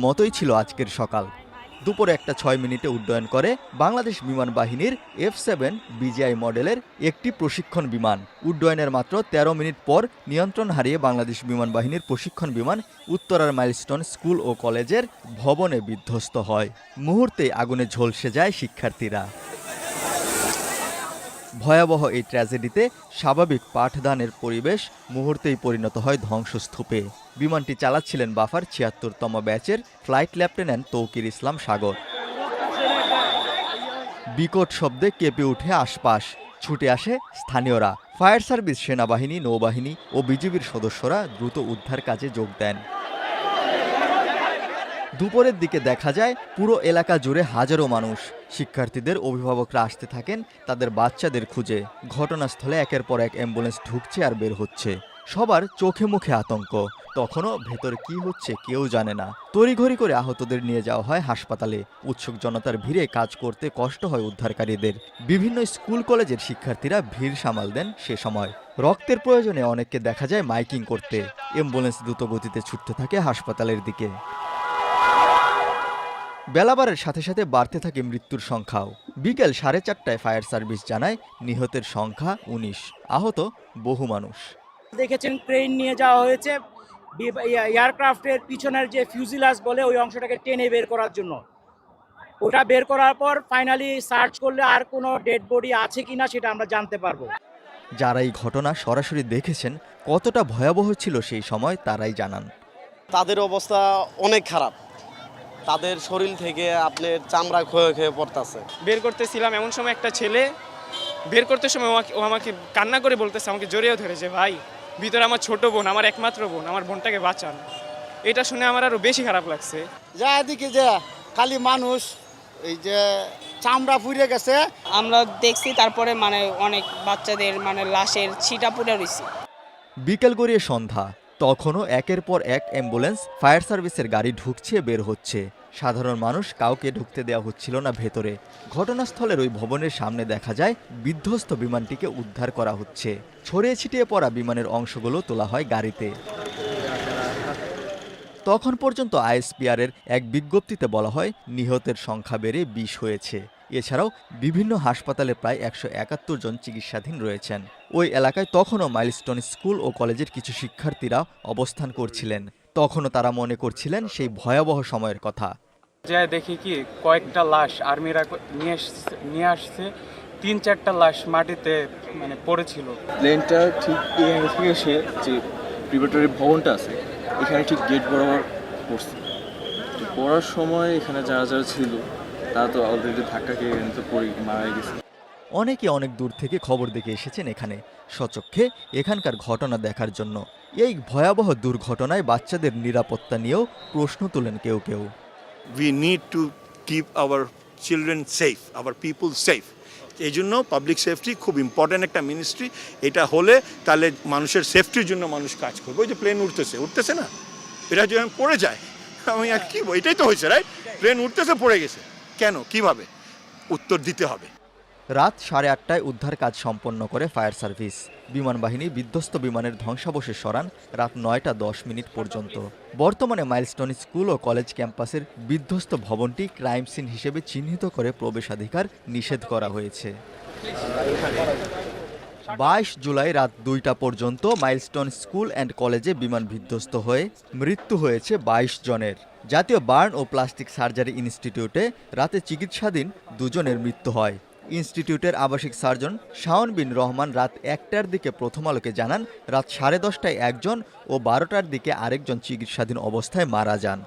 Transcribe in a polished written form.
মতোই ছিল আজকের সকাল। দুপুরে 1:06 উড্ডয়ন করে বাংলাদেশ বিমান বাহিনীর F-7 BGI মডেলের একটি প্রশিক্ষণ বিমান। উড্ডয়নের মাত্র 13 মিনিট পর নিয়ন্ত্রণ হারিয়ে বাংলাদেশ বিমান বাহিনীর প্রশিক্ষণ বিমান উত্তরার মাইলস্টোন স্কুল ও কলেজের ভবনে বিধ্বস্ত হয়। মুহূর্তেই আগুনে ঝলসে যায় শিক্ষার্থীরা। ভয়াবহ এই ট্র্যাজেডিতে স্বাভাবিক পাঠদানের পরিবেশ মুহূর্তেই পরিণত হয় ধ্বংসস্তূপে। বিমানটি চালাচ্ছিলেন বাফার ৭৬তম ব্যাচের ফ্লাইট লেফটেন্যান্ট তৌকির ইসলাম সাগর। বিকট শব্দে কেঁপে উঠে আশপাশ। ছুটে আসে স্থানীয়রা। ফায়ার সার্ভিস, সেনাবাহিনী, নৌবাহিনী ও বিজিবির সদস্যরা দ্রুত উদ্ধার কাজে যোগ দেন। দুপুরের দিকে দেখা যায় পুরো এলাকা জুড়ে হাজারো মানুষ। শিক্ষার্থীদের অভিভাবকরা আসতে থাকেন তাদের বাচ্চাদের খুঁজে। ঘটনাস্থলে একের পর এক অ্যাম্বুলেন্স ঢুকছে আর বের হচ্ছে। সবার চোখে মুখে আতঙ্ক। তখনও ভেতরে কি হচ্ছে কেউ জানে না। তড়িঘড়ি করে আহতদের নিয়ে যাওয়া হয় হাসপাতালে। উৎসুক জনতার ভিড়ে কাজ করতে কষ্ট হয় উদ্ধারকারীদের। বিভিন্ন স্কুল কলেজের শিক্ষার্থীরা ভিড় সামাল দেন সে সময়। রক্তের প্রয়োজনে অনেককে দেখা যায় মাইকিং করতে। অ্যাম্বুলেন্স দ্রুত গতিতে ছুটতে থাকে হাসপাতালের দিকে। বেলাবারের সাথে সাথে বাড়তে থাকে মৃত্যুর সংখ্যাও। বিকেল 4:30টায় ফায়ার সার্ভিস জানায় নিহতের সংখ্যা 19, আহত বহু মানুষ। দেখেছেন ক্রেন নিয়ে যাওয়া হয়েছে এয়ারক্রাফটের পিছনের যে ফিউজিলাস বলে ওই অংশটাকে টেনে বের করার জন্য। ওটা বের করার পর ফাইনালি সার্চ করলে আর কোনো ডেড বডি আছে কিনা সেটা আমরা জানতে পারবো। যারা এই ঘটনা সরাসরি দেখেছেন কতটা ভয়াবহ ছিল সেই সময় তারাই জানান। তাদের অবস্থা অনেক খারাপ। তাদের শরীর থেকে আপনার চামড়া ক্ষয়ে পড়তেছে। বের করতেছিলাম এমন সময় একটা ছেলে বের করতে সময় ও আমাকে কান্না করে বলতেছে, আমাকে জড়িয়ে ধরেছে, ভাই ভিতরে আমার ছোট বোন, আমার একমাত্র বোন, আমার বোনটাকে বাঁচান। এটা শুনে আমার আরো বেশি খারাপ লাগছে। যা এদিকে যে খালি মানুষ এই যে চামড়া পুড়ে গেছে আমরা দেখছি। তারপরে অনেক বাচ্চাদের লাশের ছিটা পুড়ে রয়েছে। বিকেল গড়িয়ে সন্ধ্যা, তখনও একের পর এক অ্যাম্বুলেন্স, ফায়ার সার্ভিসের গাড়ি ঢুকছে বের হচ্ছে। সাধারণ মানুষ কাউকে ঢুকতে দেওয়া হচ্ছিল না ভেতরে। ঘটনাস্থলের ওই ভবনের সামনে দেখা যায় বিধ্বস্ত বিমানটিকে উদ্ধার করা হচ্ছে। ছড়িয়ে ছিটিয়ে পড়া বিমানের অংশগুলো তোলা হয় গাড়িতে। তখন পর্যন্ত আইএসপিআরের এক বিজ্ঞপ্তিতে বলা হয় নিহতের সংখ্যা বেড়ে 20 হয়েছে। এছাড়াও বিভিন্ন হাসপাতালে প্রায় 171 জন চিকিৎসাধীন রয়েছেন। ওই এলাকায় তখনও মাইলস্টোন স্কুল ও কলেজের কিছু শিক্ষার্থীরা অবস্থান করছিলেন। তখনও তারা মনে করছিলেন সেই ভয়াবহ সময়ের কথা। যা দেখি কি কয়েকটা লাশ আর্মিরা নিয়ে আসছে, 3-4টা লাশ মাটিতে পড়েছিল। প্লেনটা ঠিক এখানে থেকে এসে যে প্রিপারেটরি ভবনটা আছে এখানে ঠিক গেট বরাবর পড়ছে। তো পড়ার সময় এখানে যারা যারা ছিল তারা তো অলরেডি ধাক্কা খেয়ে এখানে তো পড়ে মারা গেছে। অনেকে অনেক দূর থেকে খবর দেখে এসেছেন এখানে স্বচক্ষে এখানকার ঘটনা দেখার জন্য। এই ভয়াবহ দুর্ঘটনায় বাচ্চাদের নিরাপত্তা নিয়েও প্রশ্ন তোলেন কেউ কেউ। We need to keep our children safe, our people safe. এই জন্য পাবলিক সেফটি খুব ইম্পর্ট্যান্ট একটা মিনিস্ট্রি। এটা হলে তাহলে মানুষের সেফটির জন্য মানুষ কাজ করবে। ওই যে প্লেন উঠতেছে না, এটা যদি পড়ে যায় আমি আর কি, এটাই তো হয়েছে রাইট। প্লেন উঠতেছে পড়ে গেছে, কেন, কিভাবে, উত্তর দিতে হবে। রাত 8:30টায় উদ্ধার কাজ সম্পন্ন করে ফায়ার সার্ভিস। বিমান বাহিনী বিধ্বস্ত বিমানের ধ্বংসাবশেষ সরান রাত 9:10 পর্যন্ত। বর্তমানে মাইলস্টোন স্কুল ও কলেজ ক্যাম্পাসের বিধ্বস্ত ভবনটি ক্রাইম সিন হিসেবে চিহ্নিত করে প্রবেশাধিকার নিষেধ করা হয়েছে। 22 জুলাই রাত 2টা পর্যন্ত মাইলস্টোন স্কুল অ্যান্ড কলেজে বিমান বিধ্বস্ত হয়ে মৃত্যু হয়েছে 22 জনের। জাতীয় বার্ন ও প্লাস্টিক সার্জারি ইনস্টিটিউটে রাতে চিকিৎসাধীন 2 জনের মৃত্যু হয়। ইনস্টিটিউটের আবাসিক সার্জন শাওন বিন রহমান রাত 1টার দিকে প্রথম আলোকে জানান রাত 10:30টায় একজন ও 12টার দিকে আরেকজন চিকিৎসাধীন অবস্থায় মারা যান।